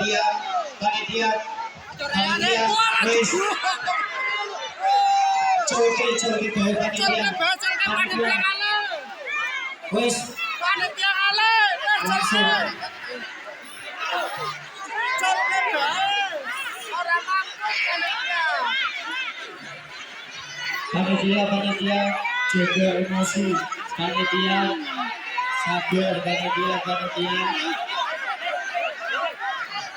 panitia, wis coki bae panitia, wis langsung panitia jaga emosi, panitia sabar, panitia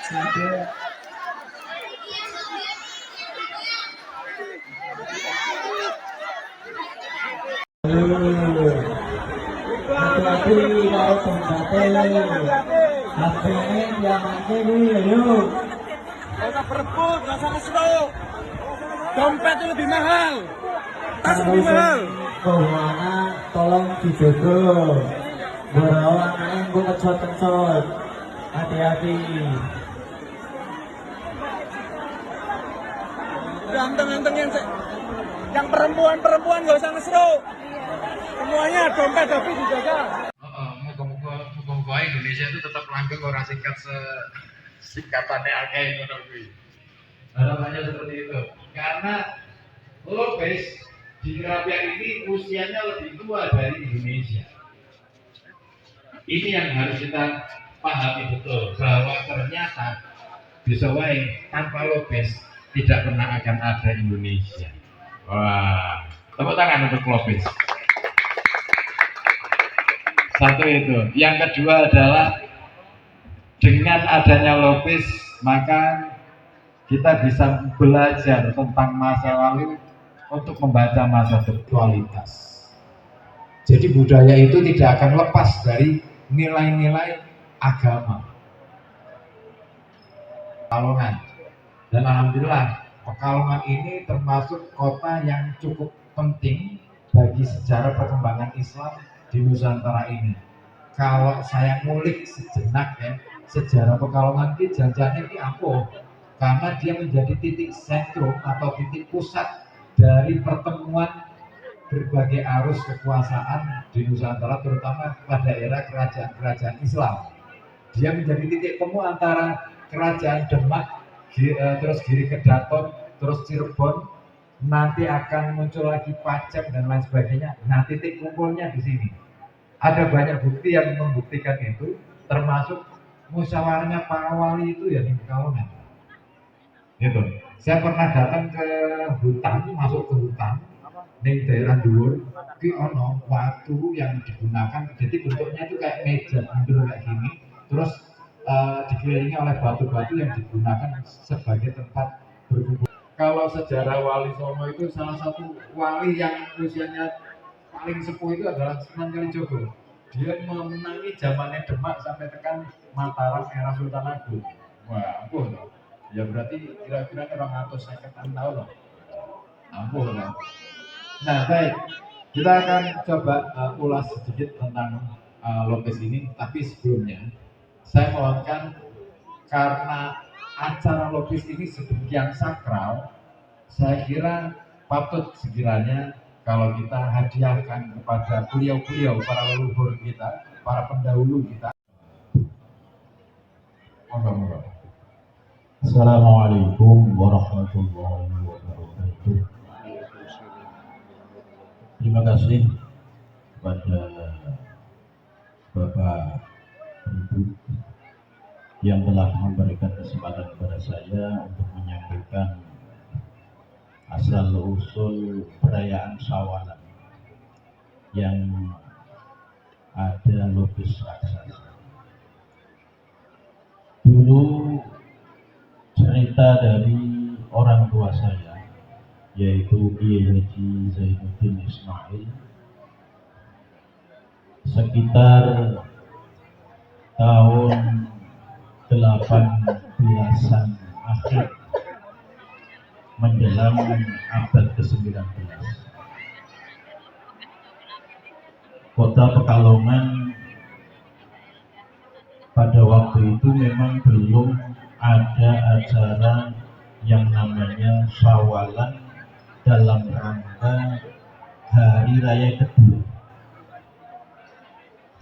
sabar. Hati-hati kalau tempatnya HPN yang ini yuk. Gak usah berebut, gak usah keseru. Dompet itu lebih mahal, tas lebih mahal. Keuangan tolong dijaga. Berawak yang gue kecot-kecot. Hati-hati. Ganteng-ganteng yang perempuan gak usah keseru. Semuanya dompet tapi dijaga. Moga-moga Indonesia itu tetap langgeng orang singkatannya akeh ngono kuwi. Harapannya seperti itu. Karena Lopez di Kerapian ini usianya lebih tua dari Indonesia. Ini yang harus kita pahami betul bahwa ternyata bisa wae tanpa Lopez tidak pernah akan ada Indonesia. Wah, tepuk tangan untuk Lopez. Satu itu. Yang kedua adalah dengan adanya Lopez maka kita bisa belajar tentang masa lalu untuk membaca masa aktualitas. Jadi budaya itu tidak akan lepas dari nilai-nilai agama. Pekalongan. Dan alhamdulillah Pekalongan ini termasuk kota yang cukup penting bagi sejarah perkembangan Islam di Nusantara ini. Kalau saya ngulik sejenak ya, sejarah Pekalongan ini janjiannya ini ampuh karena dia menjadi titik sentrum atau titik pusat dari pertemuan berbagai arus kekuasaan di Nusantara, terutama pada era kerajaan-kerajaan Islam. Dia menjadi titik temu antara kerajaan Demak, terus Giri Kedaton, terus Cirebon, nanti akan muncul lagi Pacem dan lain sebagainya. Nah, titik kumpulnya di sini. Ada banyak bukti yang membuktikan itu, termasuk musyawarahnya para wali itu ya di Pekalongan. Gitu. Saya pernah datang ke hutan, masuk ke hutan di daerah Dhuwur, ki ono watu yang digunakan, jadi bentuknya itu kayak meja mundur kayak gini, terus dikelilingi oleh batu-batu yang digunakan sebagai tempat berkumpul. Kalau sejarah Wali Songo itu salah satu wali yang usianya paling sepuh itu adalah Sunan Kalijogo. Dia memenangi zamannya Demak sampai tekan Mataram era Sultan Agung. Wah, ampuh loh. Ya berarti kira-kira 250 tahun loh. Ampuh loh. Nah baik, kita akan coba ulas sedikit tentang Lopez ini. Tapi sebelumnya saya mohonkan, karena acara Lopez ini sedemikian sakral, saya kira patut sekiranya kalau kita hadiahkan kepada beliau-beliau, para leluhur kita, para pendahulu kita. Moga-moga. Assalamualaikum warahmatullahi wabarakatuh. Terima kasih kepada Bapak Ibu yang telah memberikan kesempatan kepada saya untuk menyampaikan asal usul perayaan Syawalan yang ada Lopez raksasa. Dulu cerita dari orang tua saya, yaitu Kiai Haji Zainuddin Ismail, sekitar tahun 18-an akhir menjelang abad ke-19. Kota Pekalongan pada waktu itu memang belum ada acara yang namanya Syawalan dalam rangka Hari Raya kedua.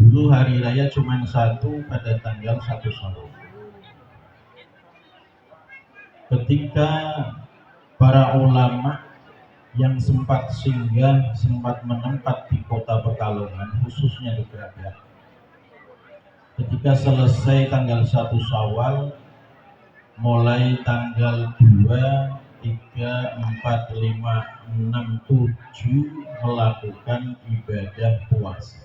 Dulu Hari Raya cuma satu pada tanggal 1 Syawal. ketika para ulama yang sempat singgah, sempat menempat di kota Pekalongan, khususnya di Kerapiak, ketika selesai tanggal 1 Syawal, mulai tanggal 2, 3, 4, 5, 6, 7 melakukan ibadah puasa.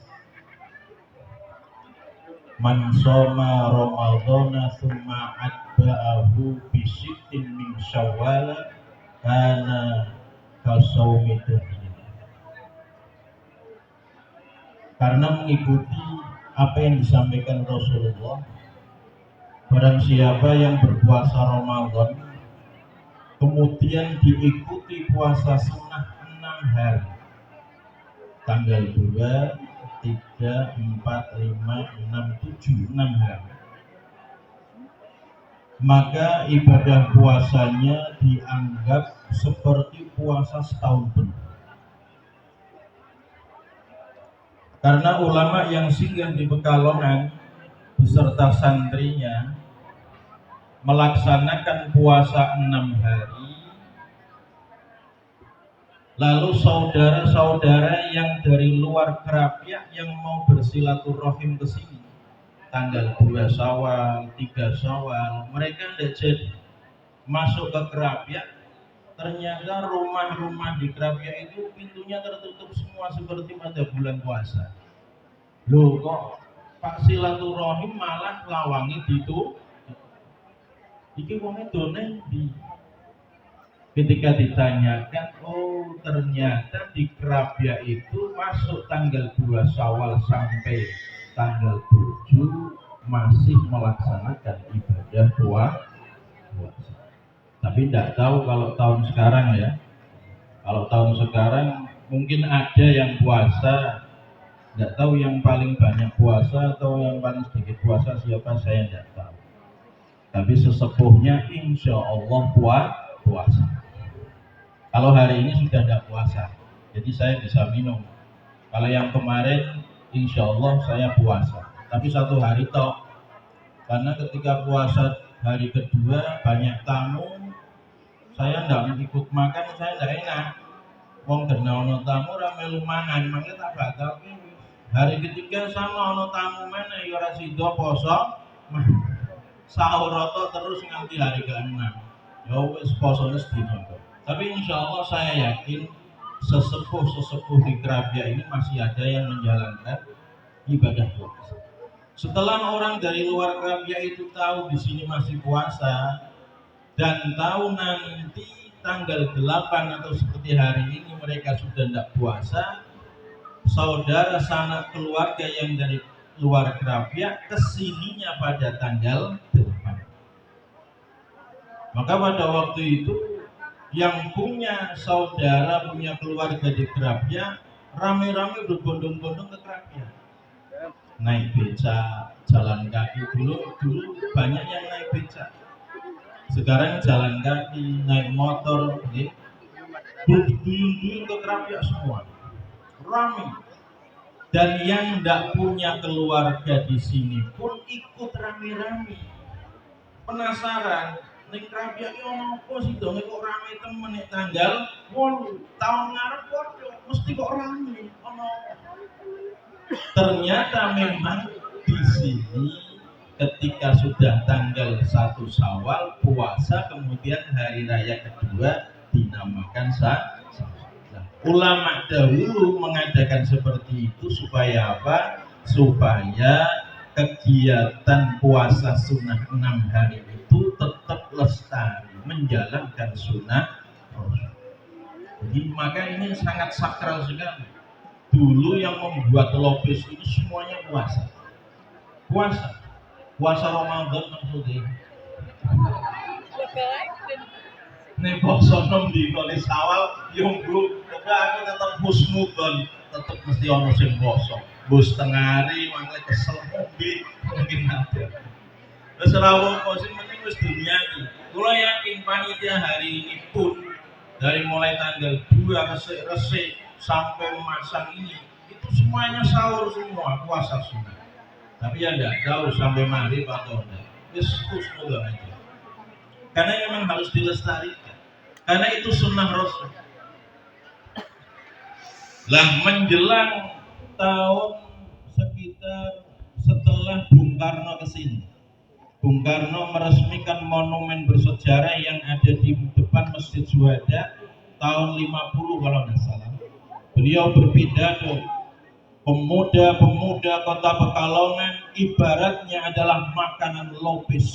Man shoma Ramadhana tsumma atba'ahu bi sittin min Syawal kana kasaumi dahri. Karena mengikuti apa yang disampaikan Rasulullah, barang siapa yang berpuasa Ramadan kemudian diikuti puasa sunnah 6 hari, tanggal 2, 3, 4, 5, 6, 7, 6 hari, maka ibadah puasanya dianggap seperti puasa setahun penuh. Karena ulama yang singgah di Pekalongan beserta santrinya melaksanakan puasa 6 hari, lalu saudara-saudara yang dari luar Kerapiak yang mau bersilaturahim ke sini tanggal 2 Syawal, 3 Syawal, mereka tidak jadi masuk ke Kerapiak. Ternyata rumah-rumah di Kerapiak itu pintunya tertutup semua seperti pada bulan puasa. Loh, kok Pak silaturahim malah lawangi itu? Iki wonge done di. Ketika ditanyakan, oh ternyata di Kerapiak itu masuk tanggal 2 Syawal sampai tanggal 7 masih melaksanakan ibadah puasa. Tapi tidak tahu kalau tahun sekarang ya. Kalau tahun sekarang mungkin ada yang puasa, tidak tahu yang paling banyak puasa atau yang paling sedikit puasa siapa, saya tidak tahu. Tapi sesepuhnya insya Allah puasa. Kalau hari ini sudah tidak puasa, jadi saya bisa minum. Kalau yang kemarin insya Allah saya puasa, tapi 1 hari toh. Karena ketika puasa hari kedua banyak tamu, saya tidak ikut makan, saya tidak enak. Wong kena ono tamu rame lumangan, makanya tak batal. Hari ketiga sama ono tamu mana ya ora sida poso, sahur roto terus nganti hari ke-6. Ya wis posone sedina. Tapi insya Allah saya yakin sesepuh di Kerapiak ini masih ada yang menjalankan ibadah puasa. Setelah orang dari luar Kerapiak itu tahu di sini masih puasa dan tahu nanti tanggal 8 atau seperti hari ini mereka sudah tidak puasa, saudara sanak keluarga yang dari luar Kerapiak kesininya pada tanggal 8. Maka pada waktu itu yang punya saudara, punya keluarga di Kerapiak rame-rame berbondong-bondong ke Kerapiak, naik beca, jalan kaki. Dulu banyak yang naik beca, sekarang jalan kaki, naik motor, duyung-duyung ke Kerapiak semua, rame. Dan yang tidak punya keluarga di sini pun ikut rame-rame, penasaran. Ning Kerapiak iki ono apa sih dong kok rame temen nek tanggal 8 tahun ngarep padha mesti kok rame ono. Ternyata memang di sini ketika sudah tanggal 1 Syawal puasa, kemudian hari raya kedua dinamakan Syawal. Ulama dahulu mengadakan seperti itu supaya apa? Supaya kegiatan puasa sunnah 6 hari itu tetap lestari, menjalankan sunnah Rasul. Jadi maka ini sangat sakral sekali. Dulu yang membuat lopis ini semuanya puasa Ramadan maksudnya. Nih poso 6 dina ning Syawal yo bro, aku tetep husnudon, tetep mesti ono sing poso. Bos tengari mangke kesel mungkin ada. Wis ora apa sing penting wis duniani. Kula yakin panitia hari ini pun dari mulai tanggal 2 resik sampai masang ini itu semuanya sahur semua, puasa semua. Tapi ya enggak tahu sampai maghrib atau enggak. Wis husnudon aja. karena memang harus dilestarikan, karena itu sunnah Rasul. Lah menjelang tahun sekitar setelah Bung Karno kesini, Bung Karno meresmikan monumen bersejarah yang ada di depan Masjid Syuhada tahun 50 kalau tidak salah. Beliau berpidato, pemuda-pemuda kota Pekalongan ibaratnya adalah makanan lopis,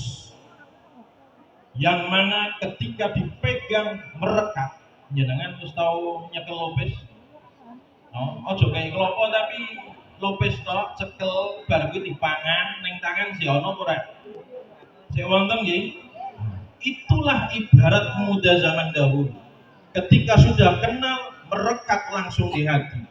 yang mana ketika dipegang merekat. Jenengan wis tahu nyekel lopis? Ojo kayak kelopo tapi lopis tok cekel bar kuwi dipangan ning tangan si ono ora. Si wonten nggih. Itulah ibarat pemuda zaman dahulu. Ketika sudah kenal, merekat langsung di hati.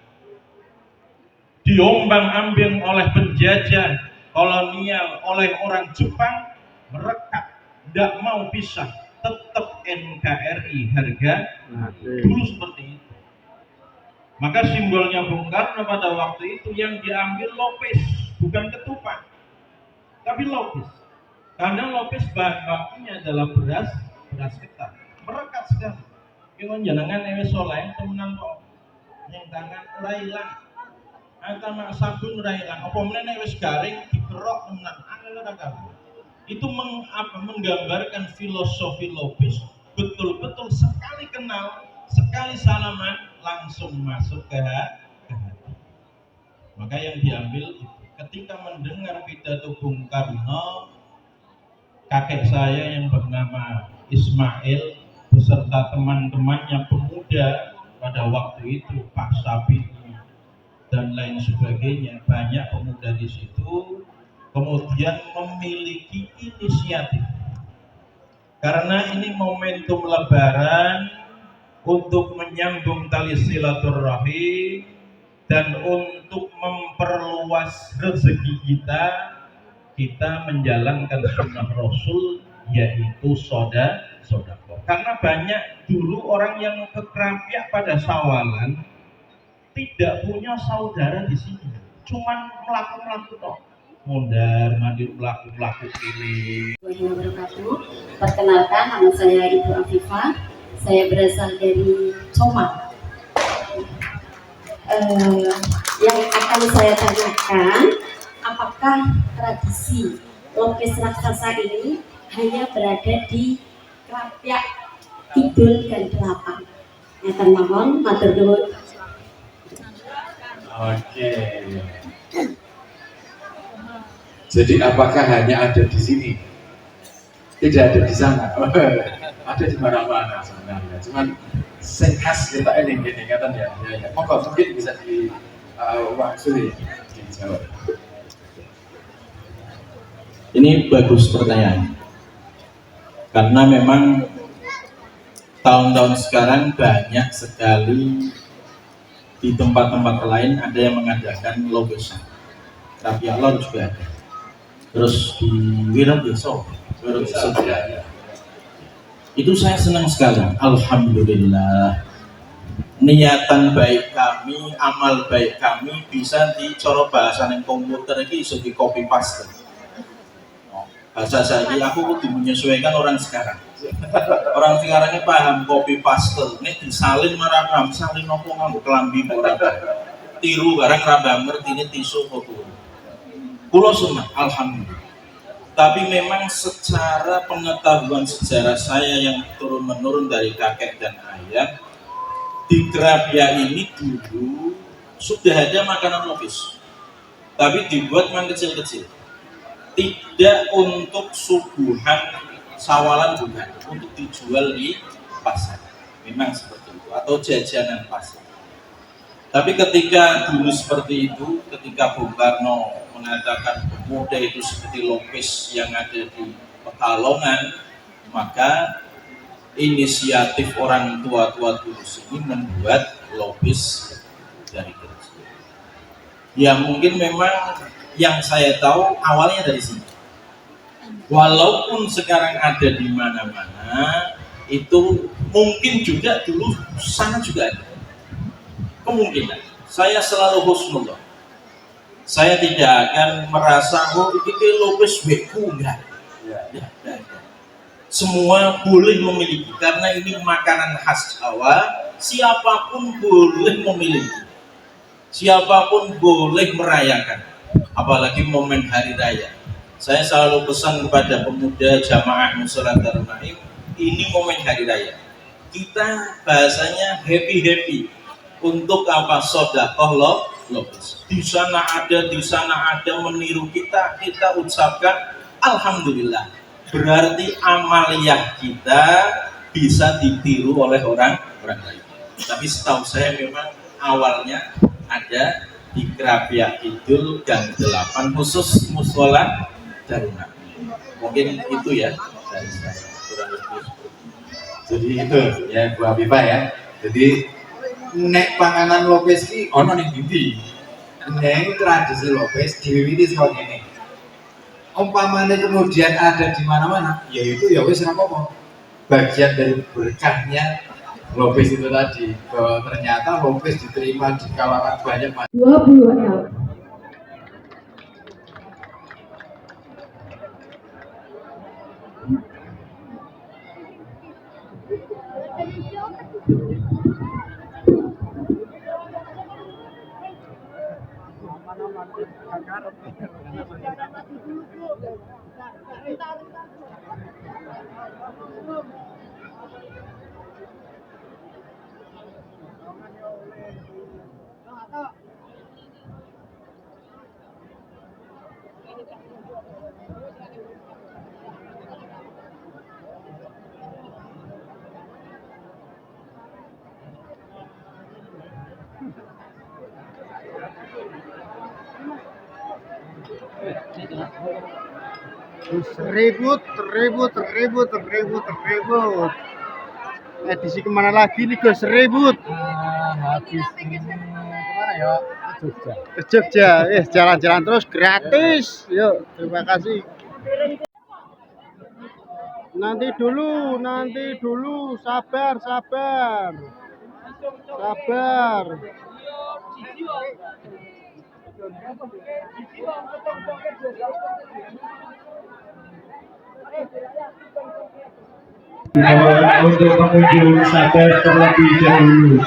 Diombang-ambing oleh penjajah kolonial, oleh orang Jepang, merekat, tidak mau pisah, tetap NKRI harga dulu seperti itu. Maka simbolnya Bung Karno pada waktu itu yang diambil lopis, bukan ketupat, tapi lopis. Karena lopis bahan bakunya adalah beras ketan, merekat sekali. Kalau jangan ewe soleh temenan kok yang tangan railang, atau mak sabun railang. Apa meneh wis garing dikerok temenan, angel ora kabeh. Itu menggambarkan filosofi lopis, betul-betul sekali kenal, sekali salaman langsung masuk ke hati. Maka yang diambil itu. Ketika mendengar pidato Bung Karno, kakek saya yang bernama Ismail beserta teman-temannya pemuda pada waktu itu, Pak Sabini dan lain sebagainya, banyak pemuda di situ, kemudian memiliki inisiatif. Karena ini momentum Lebaran untuk menyambung tali silaturahim dan untuk memperluas rezeki kita menjalankan sunnah Rasul, yaitu sodako. Karena banyak dulu orang yang ke Krapyak pada Sawalan tidak punya saudara di sini, cuman melaku toh, mondar mandir melaku keliling. Wabarakatuh. Perkenalkan, nama saya Ibu Afifah. Saya berasal dari Comak. Yang akan saya tanyakan, apakah tradisi lopis raksasa ini hanya berada di Krapyak Kidul dan Delapan? Nyatan mohon, matur nuwun. Oke. Jadi apakah hanya ada di sini? Tidak ada di sana. Ada di mana-mana sebenarnya. Cuman khas kita ini kata ya. Monggo mungkin bisa diwaksuli dijawab. Ini bagus pertanyaan. Karena memang tahun-tahun sekarang banyak sekali di tempat-tempat lain ada yang mengadakan logosan. Tapi Allah juga ada. Terus di Wiradesa itu saya senang sekali. Alhamdulillah, niatan baik kami, amal baik kami bisa dicoro bahasa yang komputer ini bisa di copy paste. Bahasa saya aku kudu menyesuaikan orang sekarang. Orang sekarang ini paham copy paste. Ini disalin marah paham, salin nopo nganggo kelambi ora. Tiru barang raba ngerti ini tisu foto. Kulo senang, alhamdulillah. Tapi memang secara pengetahuan sejarah saya yang turun-menurun dari kakek dan ayah, di Krapyak ini dulu sudah ada makanan lopis, tapi dibuat yang kecil-kecil, tidak untuk suguhan Sawalan, bukan, untuk dijual di pasar, memang seperti itu, atau jajanan pasar. Tapi ketika dulu seperti itu, ketika Bung Karno mengatakan pemuda itu seperti lopis yang ada di Pekalongan, maka inisiatif orang tua-tua dulu sini membuat lopis dari kecil. Ya mungkin memang yang saya tahu awalnya dari sini. Walaupun sekarang ada di mana-mana, itu mungkin juga dulu sana juga ada. Kemungkinan. Saya selalu husnullah. Saya tidak akan merasa ini lopis beku, enggak. semua boleh memiliki karena ini makanan khas Jawa. Siapapun boleh memiliki, siapapun boleh merayakan, apalagi momen hari raya. Saya selalu pesan kepada pemuda jamaah Musola Darul Naim, ini momen hari raya. Kita bahasanya happy untuk apa? Sodakoh lopes. Di sana ada meniru kita ucapkan alhamdulillah. Berarti amaliyah kita bisa ditiru oleh orang lain. Tapi setahu saya memang awalnya ada di Krapia Kidul Gang 8 khusus musola Darul Naim. Mungkin itu ya dari saya kurang lebih. Jadi itu ya Bu Afifah ya. Jadi nek panganan lopes ki ono ning ndi? Nek tradisi lopes diwiwiti saka kene. Umpamanya kemudian ada di mana-mana, yaitu ya wis ora apa-apa. Bagian dari berkahnya lopes itu tadi, bahwa ternyata lopes diterima di kalangan banyak masyarakat. 20 tahun. Ribut. Edisi kemana lagi nih Gus? Ribut. Habis ini kemana ya? Ke Jogja. Ke Jogja, jalan-jalan terus gratis. Yuk, terima kasih. Nanti dulu, sabar. Untuk pengunjung sabar terlebih dahulu.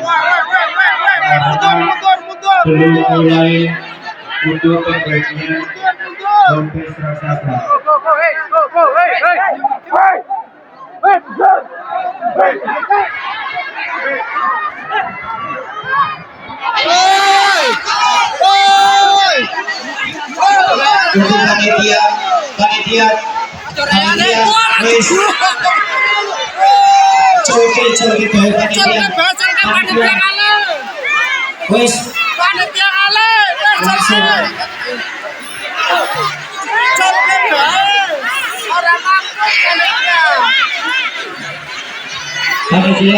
Mundur. Belum mulai untuk pembagian lopes raksasa. Untuk panitia, wis coki bae panitia. Wis Panitia kali, langsung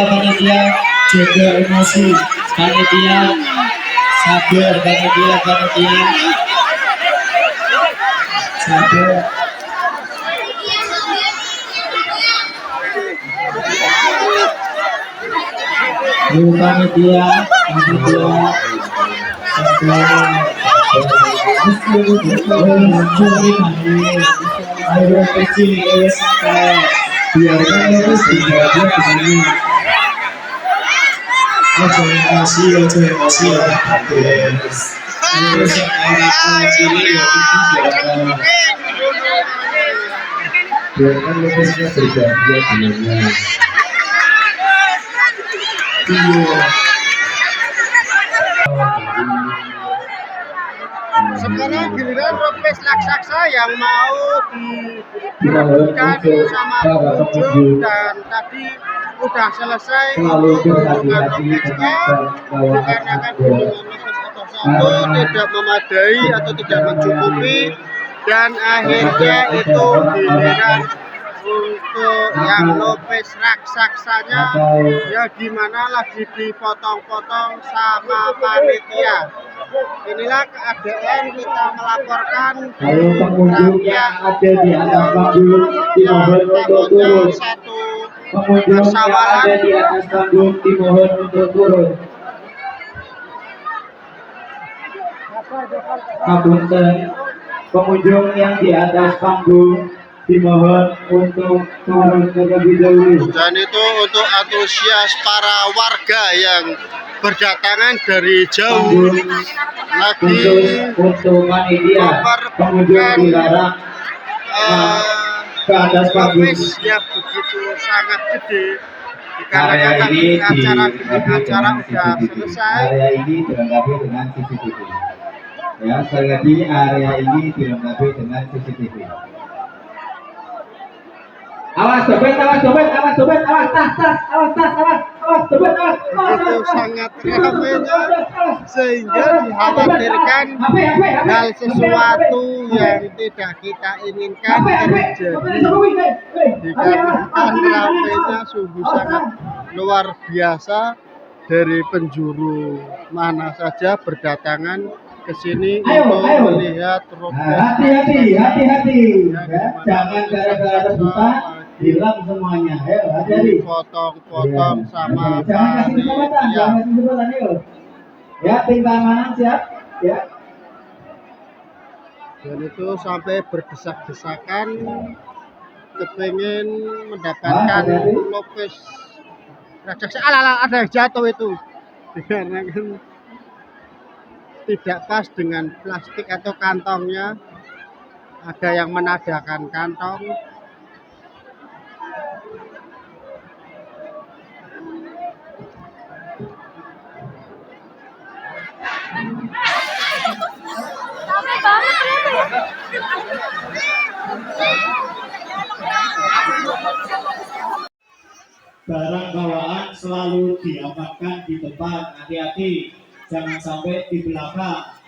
panitia jaga emosi, panitia sabar, panitia sabar. Panitia ayo kecil sampai biarkan lopes dibawa begini. Ojo emosi ya terus orang cilik ya biarkan lopesnya berbahagia dengannya. Sekarang giliran lopes raksasa yang mau diperebutkan sama pengunjung, dan tadi udah selesai dengan lopesnya dikarenakan gunungan lopes atau satu tidak memadai atau tidak mencukupi, dan akhirnya itu giliran untuk yang lopes raksasanya ya gimana lagi dipotong-potong sama panitia. Inilah keadaan kita melaporkan Kalau pengunjung yang ada di atas panggung dimohon untuk turun. Pengunjung yang ada di atas panggung dimohon untuk turun. Pengunjung yang di atas panggung dimohon untuk turun terlebih dahulu. Dan itu untuk antusias para warga yang berdatangan dari jauh lagi Untuk panitia pengunjung dilarang ke atas panggung. lapis yang begitu sangat gede Area dikarenakan ini acara dilengkapi dengan udah CCTV. selesai. Area ini dilengkapi dengan CCTV. Ya, sekali lagi area ini dilengkapi dengan CCTV. Awas dompet, awas dompet, awas dompet, awas tas, awas tas, awas dompet, awas. Begitu sangat ramainya sehingga dikhawatirkan hal sesuatu yang tidak kita inginkan terjadi dikarenakan ramainya sungguh sangat luar biasa dari penjuru mana saja berdatangan ke sini untuk melihat Hati-hati, hati-hati. Jangan gara-gara rebutan hilang semuanya. Ayo, hati-hati. potong-potong sama Jangan kasih kesempatan, panitia. jangan kasih kesempatan, yuk. Ya, tim keamanan siap. Ya. Dan itu sampai berdesak-desakan kepengen mendapatkan lopes raksasa. Ada yang jatuh itu dikarenakan tidak pas dengan plastik atau kantongnya. Ada yang menadakan kantong. Ramai banget ternyata ya. Barang bawaan selalu diamankan di depan. Hati-hati, jangan sampai di belakang.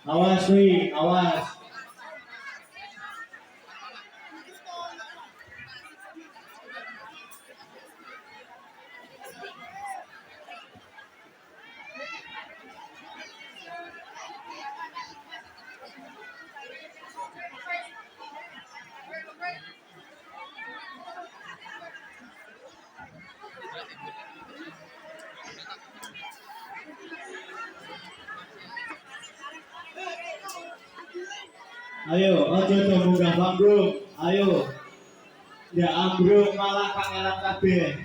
Awas, Wi, awas. Ayo, ojo do munggah panggung. Ayo. Ya ambruk malah kangelan kabeh.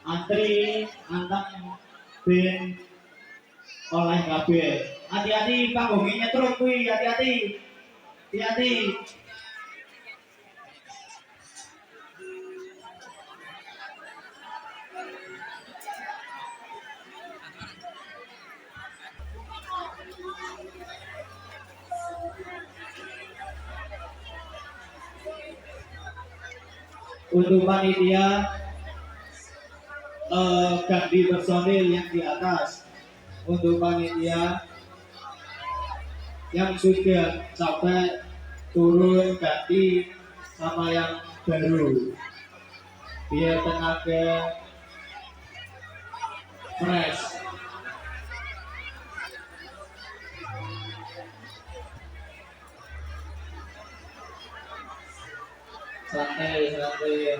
Antri antang ben oleh kabeh. Hati-hati panggungnya nyetrum kuwi, hati-hati. Hati-hati. Untuk panitia ganti personil yang di atas. Untuk panitia yang sudah sampai turun ganti sama yang baru biar tenaga fresh. Santai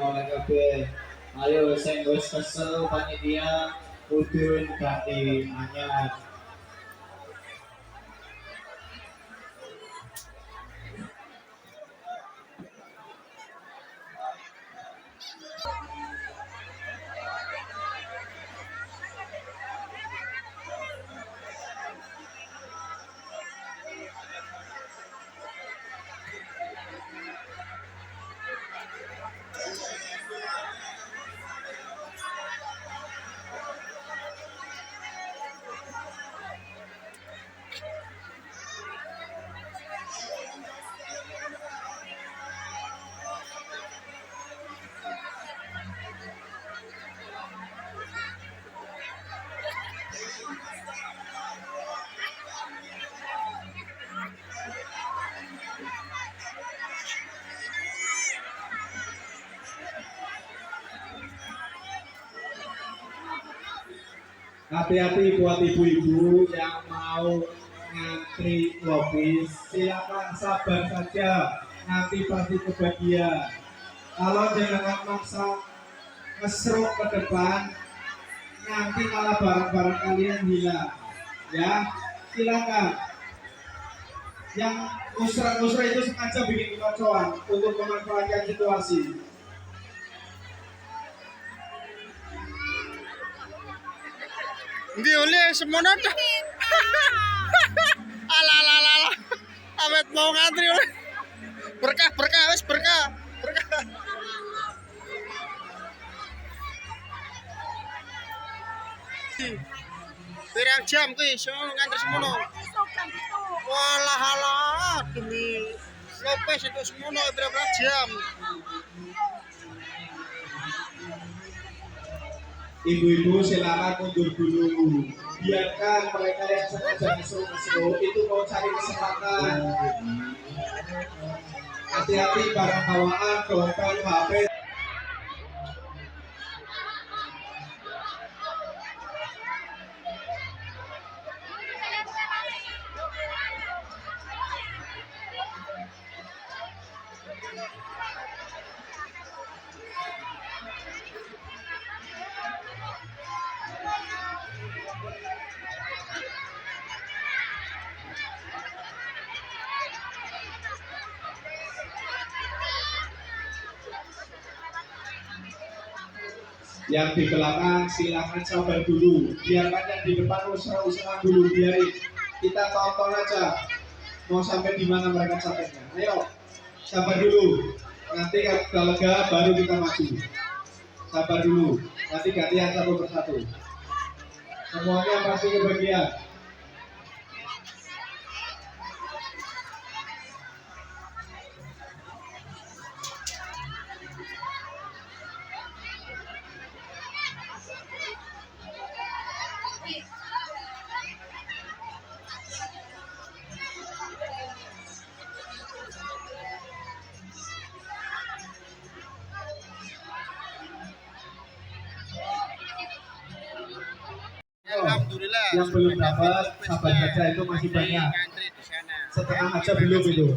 oleh kabeh. Ayo sing wis kesel panitia kudu ganti anyar. Hati-hati buat ibu-ibu yang mau ngantri lobis, silakan sabar saja, nanti pasti kebagian. Kalau jangan maksa ngesruk ke depan, nanti malah barang-barang kalian hilang. Ya, silakan. Yang musra-musra itu sengaja bikin kekacauan untuk memanfaatkan situasi. Ndi oleh semono dah. Ala ala ala. ala. Awet mau ngantri oleh. Berkah berkah wis berkah. Berkah. Pirang jam kuwi semono ngantri semono. Walah alah demi Lopez itu semono berapa jam. Ibu-ibu silakan mundur dulu. Biarkan mereka yang sengaja kesuruh itu mau cari kesempatan. Hati-hati barang bawaan, dompet, HP. Yang di belakang silakan sabar dulu. Biarkan yang di depan usaha dulu. Biarin kita tonton aja. Mau sampai di mana mereka capeknya. Ayo, sabar dulu. Nanti kalau lega baru kita maju. Sabar dulu. Nanti gantian satu persatu. Semuanya pasti kebagian. Alhamdulillah. Yang belum dapat sabar saja, itu masih banyak. Ngantri di sana. Setengah aja belum itu.